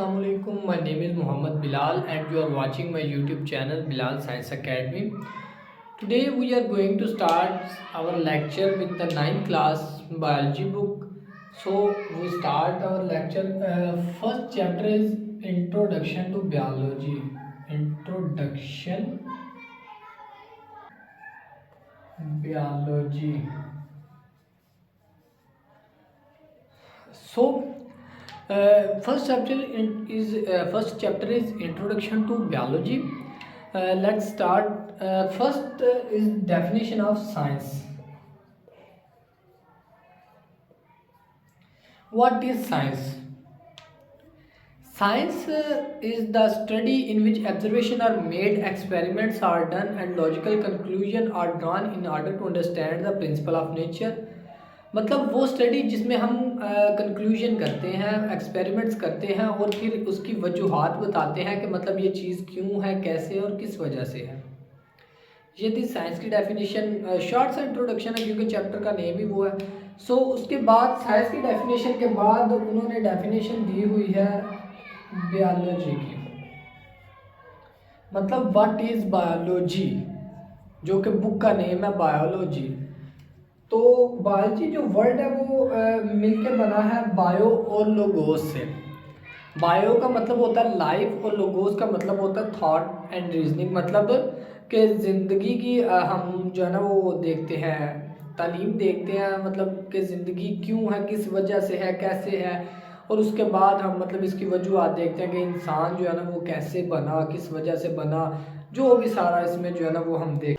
Assalamualaikum. My name is Muhammad Bilal and you are watching my YouTube channel Bilal Science Academy. Today we are going to start our lecture with the ninth class biology book. So we start our lecture. First chapter is Introduction to Biology. Introduction Biology. So first chapter is Introduction to Biology. Let's start. First is definition of science. What is science? Science is the study in which observation are made, experiments are done, and logical conclusion are drawn in order to understand the principle of nature. मतलब वो study जिसमें हम conclusion करते हैं, experiments करते हैं और फिर उसकी वजूहात बताते हैं कि मतलब ये चीज़ क्यों है, कैसे और किस वजह से है। ये थी साइंस की डेफिनेशन। शॉर्ट सा इंट्रोडक्शन है क्योंकि चैप्टर का नेम ही वो है। उसके बाद साइंस की डेफिनेशन के बाद उन्होंने डेफिनेशन दी हुई है बायोलॉजी की। मतलब व्हाट इज़ बायोलॉजी, जो कि बुक का नेम है बायोलॉजी। तो बायोलॉजी जो वर्ड है वो मिलकर बना है बायो और लोगोस से। बायो का मतलब होता है लाइफ और लोगोस का मतलब होता है थॉट एंड रीजनिंग। मतलब कि ज़िंदगी की हम जो है ना वो देखते हैं, तालीम देखते हैं, मतलब कि ज़िंदगी क्यों है, किस वजह से है, कैसे है, और उसके बाद हम मतलब इसकी वजूहत देखते हैं कि इंसान जो है ना वो कैसे बना, किस वजह से बना, जो भी सारा इसमें जो है ना वो हम देख।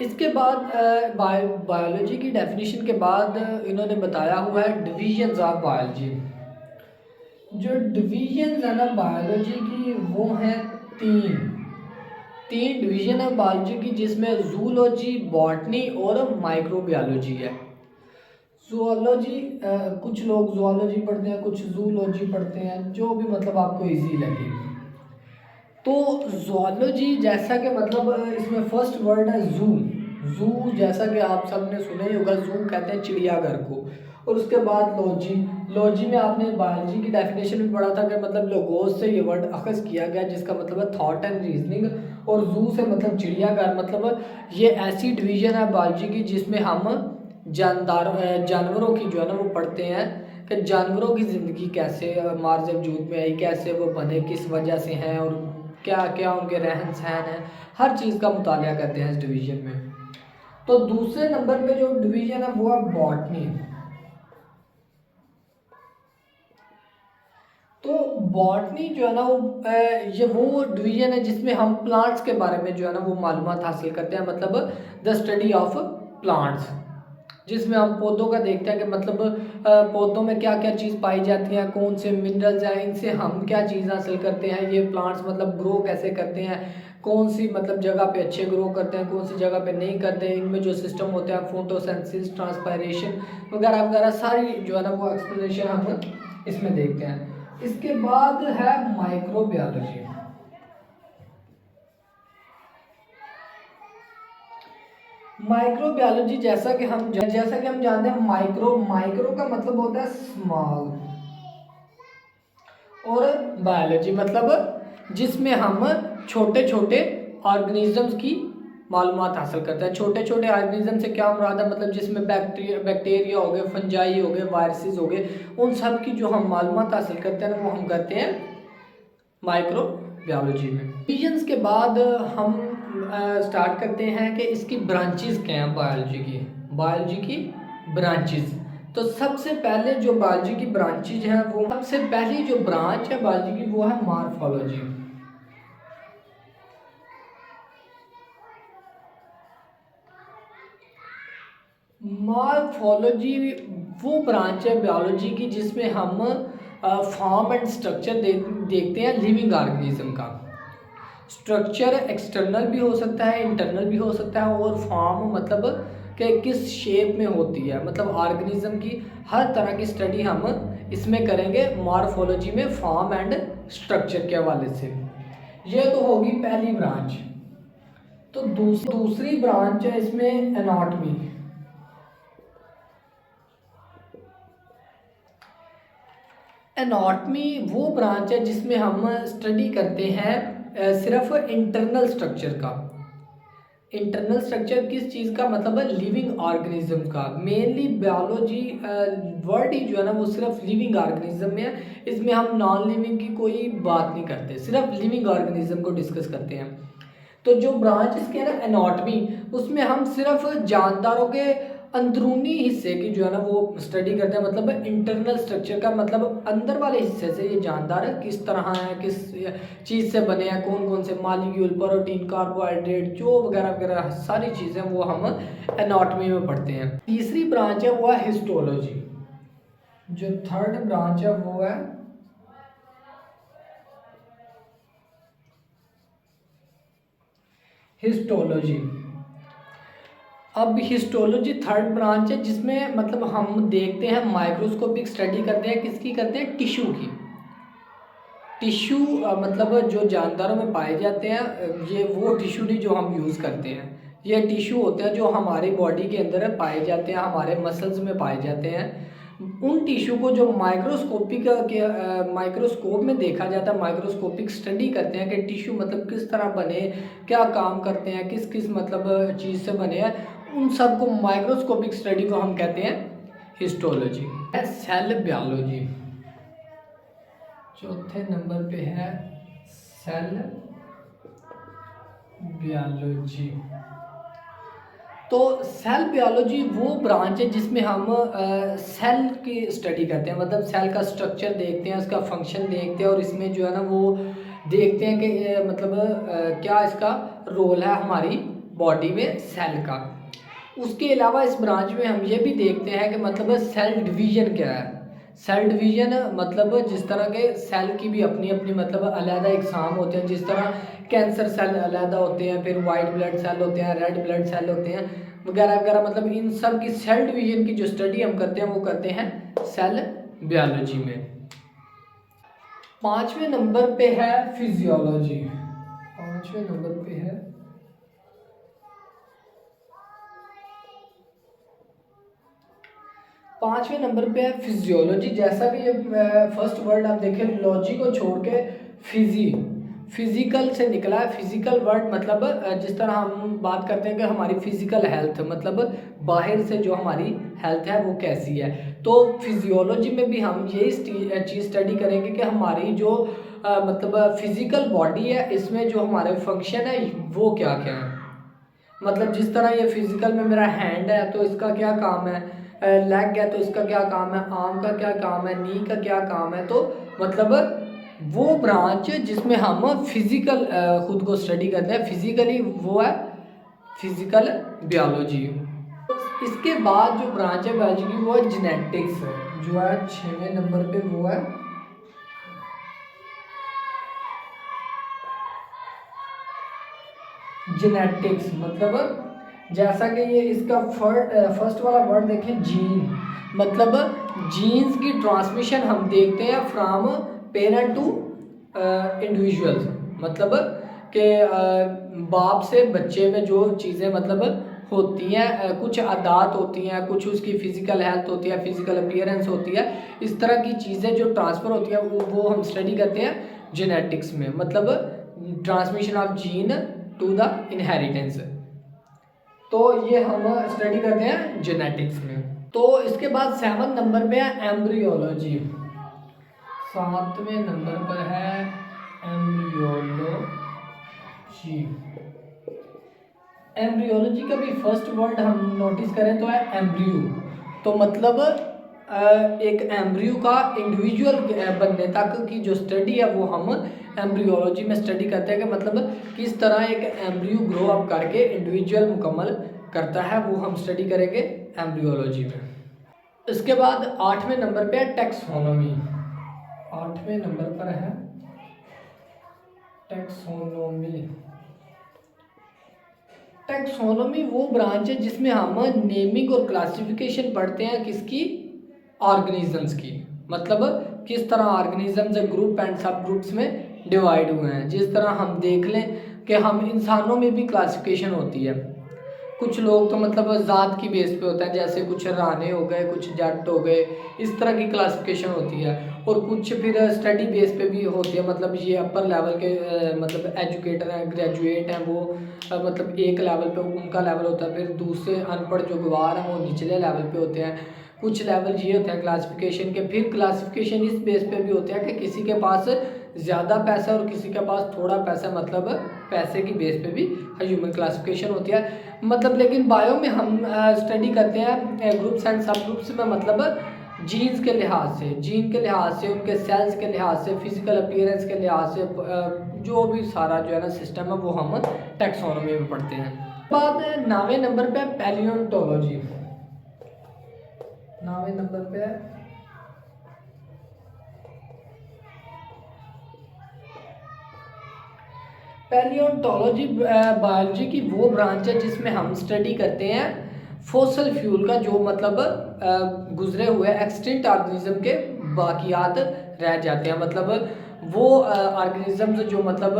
इसके बाद बायोलॉजी की डेफिनेशन के बाद इन्होंने बताया हुआ है डिविजन्स ऑफ बायोलॉजी। जो डिविजन्स है ना बायोलॉजी की वो हैं तीन डिवीजन है बायोलॉजी की, जिसमें जूलॉजी, बॉटनी और माइक्रोबायोलॉजी है। जूलॉजी कुछ लोग जूलॉजी पढ़ते हैं, कुछ जूलॉजी पढ़ते हैं, जो भी मतलब आपको इजी लगे। तो जूलॉजी जैसा कि मतलब इसमें फर्स्ट वर्ड है जू जैसा कि आप सब ने सुना ही होगा, जू कहते हैं चिड़ियाघर को। और उसके बाद लॉजी में आपने बायोलॉजी की डेफिनेशन में पढ़ा था कि मतलब लोगोस से ये वर्ड अखज़ किया गया, जिसका मतलब है थॉट एंड रीजनिंग। और जू से मतलब चिड़ियाघर। मतलब ये ऐसी डिवीज़न है बायोलॉजी की जिसमें हम जानवरों की जो है ना वो पढ़ते हैं कि जानवरों की ज़िंदगी कैसे मार्ज वजूद में आई, कैसे वो बने, किस वजह से हैं, और क्या क्या उनके रहन सहन है, हर चीज़ का मुताला करते हैं इस डिवीज़न में। तो दूसरे नंबर पे जो डिवीज़न है वो है बॉटनी। तो बॉटनी जो है ना ये वो डिवीज़न है जिसमें हम प्लांट्स के बारे में जो है ना वो मालूमात हासिल करते हैं। मतलब द स्टडी ऑफ प्लांट्स, जिसमें हम पौधों का देखते हैं कि मतलब पौधों में क्या क्या चीज़ पाई जाती है, कौन से मिनरल्स हैं, इनसे हम क्या चीज़ हासिल करते हैं, ये प्लांट्स मतलब ग्रो कैसे करते हैं, कौन सी मतलब जगह पे अच्छे ग्रो करते हैं, कौन सी जगह पे नहीं करते हैं, इनमें जो सिस्टम होते हैं फोटोसिंथेसिस, ट्रांसपायरेशन वगैरह वगैरह, सारी जो है ना वो एक्सप्लेनेशन हम इसमें देखते हैं। इसके बाद है माइक्रोबायोलॉजी। माइक्रोबायोलॉजी जैसा कि हम जानते हैं, माइक्रो का मतलब होता है स्मॉल, और बायोलॉजी मतलब जिसमें हम छोटे छोटे ऑर्गेनिजम्स की मालूमात हासिल करते हैं। छोटे छोटे ऑर्गेनिज्म से क्या मुराद है, मतलब जिसमें बैक्टीरिया हो गए, फंजाई हो गए, वायरसेस हो गए, उन सब की जो हम मालूमात हासिल करते हैं वो हम करते हैं माइक्रोबायोलॉजी में। डिविजन्स के बाद हम स्टार्ट करते हैं कि इसकी ब्रांचेस क्या हैं बायोलॉजी की ब्रांचेस। तो सबसे पहले जो बायोलॉजी की ब्रांचेज हैं, वो सबसे पहली जो ब्रांच है बायोलॉजी की वो है मॉर्फोलॉजी। मॉर्फोलॉजी वो ब्रांच है बायोलॉजी की जिसमें हम फॉर्म एंड स्ट्रक्चर देखते हैं लिविंग ऑर्गेनिज्म का। स्ट्रक्चर एक्सटर्नल भी हो सकता है, इंटरनल भी हो सकता है, और फॉर्म मतलब कि किस शेप में होती है, मतलब ऑर्गेनिज्म की हर तरह की स्टडी हम इसमें करेंगे मॉर्फोलॉजी में, फॉर्म एंड स्ट्रक्चर के हवाले से। ये तो होगी पहली ब्रांच। तो दूसरी ब्रांच है इसमें एनाटॉमी। एनाटॉमी वो ब्रांच है जिसमें हम स्टडी करते हैं सिर्फ इंटरनल स्ट्रक्चर का। इंटरनल स्ट्रक्चर किस चीज़ का, मतलब है लिविंग ऑर्गेनिज्म का। मेनली बायोलॉजी वर्ड ही जो है ना वो सिर्फ लिविंग ऑर्गेनिज्म में है। इसमें हम नॉन लिविंग की कोई बात नहीं करते, सिर्फ लिविंग ऑर्गेनिज्म को डिस्कस करते हैं। तो जो ब्रांच इसके है ना एनाटॉमी, उसमें हम सिर्फ जानदारों के अंदरूनी हिस्से की जो है ना वो स्टडी करते हैं। मतलब इंटरनल स्ट्रक्चर का मतलब अंदर वाले हिस्से से ये जानदार किस तरह है, किस चीज़ से बने हैं, कौन कौन से मालिक्यूल, प्रोटीन, कार्बोहाइड्रेट, जो वगैरह वगैरह सारी चीज़ें वो हम एनाटॉमी में पढ़ते हैं। तीसरी ब्रांच है वो है हिस्टोलॉजी। जो थर्ड ब्रांच है वो है हिस्टोलॉजी। अब हिस्टोलॉजी थर्ड ब्रांच है जिसमें मतलब हम देखते हैं, माइक्रोस्कोपिक स्टडी करते हैं, किसकी करते हैं, टिश्यू की। टिश्यू मतलब जो जानदारों में पाए जाते हैं, ये वो टिश्यू नहीं जो हम यूज़ करते हैं। ये टिश्यू होते हैं जो हमारी बॉडी के अंदर पाए जाते हैं, हमारे मसल्स में पाए जाते हैं। उन टिश्यू को जो माइक्रोस्कोप में देखा जाता है, माइक्रोस्कोपिक स्टडी करते हैं कि टिश्यू मतलब किस तरह बने, क्या काम करते हैं, किस किस मतलब चीज़ से बने हैं, उन सब को माइक्रोस्कोपिक स्टडी को हम कहते हैं हिस्टोलॉजी। सेल बायोलॉजी चौथे नंबर पे है सेल बायोलॉजी। तो सेल बायोलॉजी वो ब्रांच है जिसमें हम सेल की स्टडी करते हैं। मतलब सेल का स्ट्रक्चर देखते हैं, उसका फंक्शन देखते हैं, और इसमें जो है ना वो देखते हैं कि मतलब क्या इसका रोल है हमारी बॉडी में सेल का। उसके अलावा इस ब्रांच में हम ये भी देखते हैं कि मतलब सेल डिवीज़न क्या है। सेल डिवीज़न मतलब जिस तरह के सेल की भी अपनी अपनी मतलब अलग एग्जाम होते हैं, जिस तरह कैंसर सेल अलग होते हैं, फिर वाइट ब्लड सेल होते हैं, रेड ब्लड सेल होते हैं, वगैरह वगैरह। मतलब इन सब की सेल डिवीज़न की जो स्टडी हम करते हैं वो करते हैं सेल बायोलॉजी में। पाँचवें नंबर पे है फिजियोलॉजी। पाँचवें नंबर पे है पाँचवें नंबर पे है फिजियोलॉजी। जैसा कि ये फर्स्ट वर्ड आप देखें, लॉजी को छोड़ के फिजिकल से निकला है। फिजिकल वर्ड मतलब जिस तरह हम बात करते हैं कि हमारी फिजिकल हेल्थ, मतलब बाहर से जो हमारी हेल्थ है वो कैसी है। तो फिजियोलॉजी में भी हम यही चीज़ स्टडी करेंगे कि हमारी जो मतलब फिजिकल बॉडी है, इसमें जो हमारे फंक्शन है वो क्या क्या है। मतलब जिस तरह ये फिजिकल में मेरा हैंड है तो इसका क्या काम है, लेग है तो इसका क्या काम है, आर्म का क्या काम है, नी का क्या काम है। तो मतलब वो ब्रांच जिसमें हम फिजिकल खुद को स्टडी करते हैं फिजिकली, वो है फिजिकल बायोलॉजी। इसके बाद जो ब्रांच है बायोलॉजी की वो है जेनेटिक्स, जो है 6वें नंबर पे वो है जेनेटिक्स। मतलब जैसा कि ये इसका फर्स्ट वाला वर्ड देखें जीन, मतलब जीन्स की ट्रांसमिशन हम देखते हैं फ्रॉम पेरेंट टू इंडिविजुअल्स। मतलब कि बाप से बच्चे में जो चीज़ें मतलब होती हैं, कुछ आदात होती हैं, कुछ उसकी फ़िज़िकल हेल्थ होती है, फिज़िकल अपीयरेंस होती है, इस तरह की चीज़ें जो ट्रांसफ़र होती हैं वो हम स्टडी करते हैं जेनेटिक्स में। मतलब transmission of gene to the inheritance, तो ये हम स्टडी करते हैं जेनेटिक्स में। तो इसके बाद 7 नंबर पे है एम्ब्रियोलॉजी। 7वें नंबर पर है एम्ब्रियोलॉजी। एम्ब्रियोलॉजी का भी फर्स्ट वर्ड हम नोटिस करें तो है एम्ब्रियो। तो मतलब एक एम्ब्रियो का इंडिविजुअल बनने तक की जो स्टडी है वो हम एम्ब्रियोलॉजी में स्टडी करते हैं कि मतलब किस तरह एक एम्ब्रियो ग्रो अप करके इंडिविजुअल मुकम्मल करता है, वो हम स्टडी करेंगे एम्ब्रियोलॉजी में। इसके बाद 8वें नंबर पे है टैक्सोनॉमी। 8वें नंबर पर है टैक्सोनॉमी। टैक्सोनॉमी वो ब्रांच है जिसमें हम नेमिंग और क्लासिफिकेशन पढ़ते हैं, किसकी, ऑर्गेनिजम्स की। मतलब किस तरह ऑर्गेनिजम्स ग्रुप एंड सब ग्रुप्स में डिवाइड हुए हैं। जिस तरह हम देख लें कि हम इंसानों में भी क्लासिफिकेशन होती है, कुछ लोग तो मतलब ज़ात की बेस पे होता है, जैसे कुछ राणे हो गए, कुछ जट हो गए, इस तरह की क्लासिफिकेशन होती है। और कुछ फिर स्टडी बेस पे भी होती है, मतलब ये अपर लेवल के मतलब एजुकेटर हैं, ग्रेजुएट हैं, वो मतलब एक लेवल पे उनका लेवल होता है। फिर दूसरे अनपढ़ जो गवार हैं वो निचले लेवल पे होते हैं। कुछ लेवल ये होते हैं क्लासिफिकेशन के। फिर क्लासिफिकेशन इस बेस पे भी होते हैं कि किसी के पास ज़्यादा पैसा और किसी के पास थोड़ा पैसा, मतलब पैसे की बेस पे भी ह्यूमन क्लासिफिकेशन होती है। मतलब लेकिन बायो में हम स्टडी करते हैं ग्रुप्स एंड सब ग्रुप्स में, मतलब जीन्स के लिहाज से, जीन के लिहाज से, उनके सेल्स के लिहाज से, फिजिकल अपीयरेंस के लिहाज से, जो भी सारा जो है ना सिस्टम है वो हम टैक्सोनॉमी में पढ़ते हैं। बाद 9वें नंबर पे पैलियोंटोलॉजी। 9वें नंबर पे पैलियोंटोलॉजी बायोलॉजी की वो ब्रांच है जिसमें हम स्टडी करते हैं फॉसिल फ्यूल का, जो मतलब गुजरे हुए एक्सटिंक्ट ऑर्गेनिज्म के बाकियात रह जाते हैं। मतलब वो ऑर्गेनिजम्स जो मतलब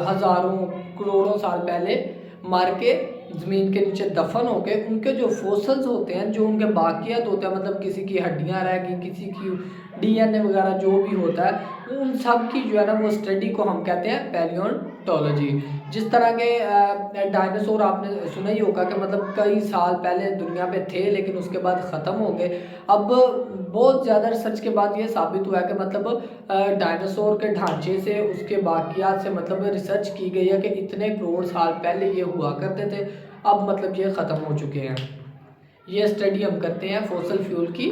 हज़ारों करोड़ों साल पहले मार के ज़मीन के नीचे दफन हो गए, उनके जो फॉसिल्स होते हैं, जो उनके बाकियात होते हैं, मतलब किसी की हड्डियां रह गई, किसी की डीएनए वगैरह जो भी होता है, उन सब की जो है ना वो स्टडी को हम कहते हैं पैलियोंटोलॉजी। जिस तरह के डायनासोर आपने सुना ही होगा कि मतलब कई साल पहले दुनिया पे थे लेकिन उसके बाद ख़त्म हो गए। अब बहुत ज़्यादा रिसर्च के बाद ये साबित हुआ है कि मतलब डायनासोर के ढांचे से, उसके बाकियात से मतलब रिसर्च की गई है कि इतने करोड़ साल पहले ये हुआ करते थे, अब मतलब ये ख़त्म हो चुके हैं। ये स्टडी हम करते हैं फॉसिल फ्यूल की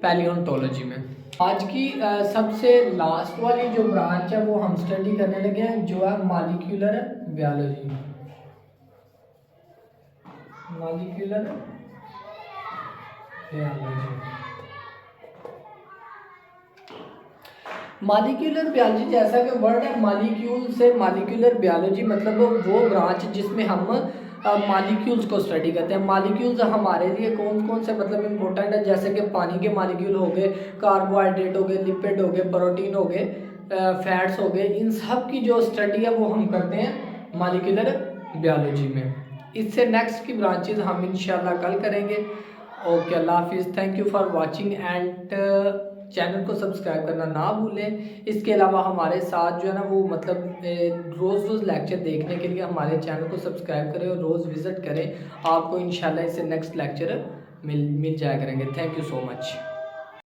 पैलियोंटोलॉजी में। आज की सबसे लास्ट वाली जो ब्रांच है वो हम स्टडी करने लगे हैं, जो है molecular biology. Molecular biology. Molecular biology जैसा कि वर्ड है मॉलिक्यूल से, मॉलिक्यूलर बायोलॉजी मतलब वो ब्रांच जिसमें हम मॉलिक्यूल्स को स्टडी करते हैं। मॉलिक्यूल्स हमारे लिए कौन कौन से मतलब इम्पोर्टेंट है, जैसे कि पानी के मॉलिक्यूल हो गए, कार्बोहाइड्रेट हो गए, लिपिड हो गए, प्रोटीन हो गए, फैट्स हो गए, इन सब की जो स्टडी है वो हम करते हैं मॉलिक्यूलर बायोलॉजी में। इससे नेक्स्ट की ब्रांचेज हम इंशाल्लाह कल करेंगे। ओके, अल्लाह हाफिज़, thank you for watching and channel को सब्सक्राइब करना ना भूलें। इसके अलावा हमारे साथ जो है ना वो मतलब रोज़ रोज़ लेक्चर देखने के लिए हमारे चैनल को सब्सक्राइब करें और रोज़ विज़िट करें। आपको इंशाल्लाह इससे नेक्स्ट लेक्चर मिल जाया करेंगे। Thank you so much.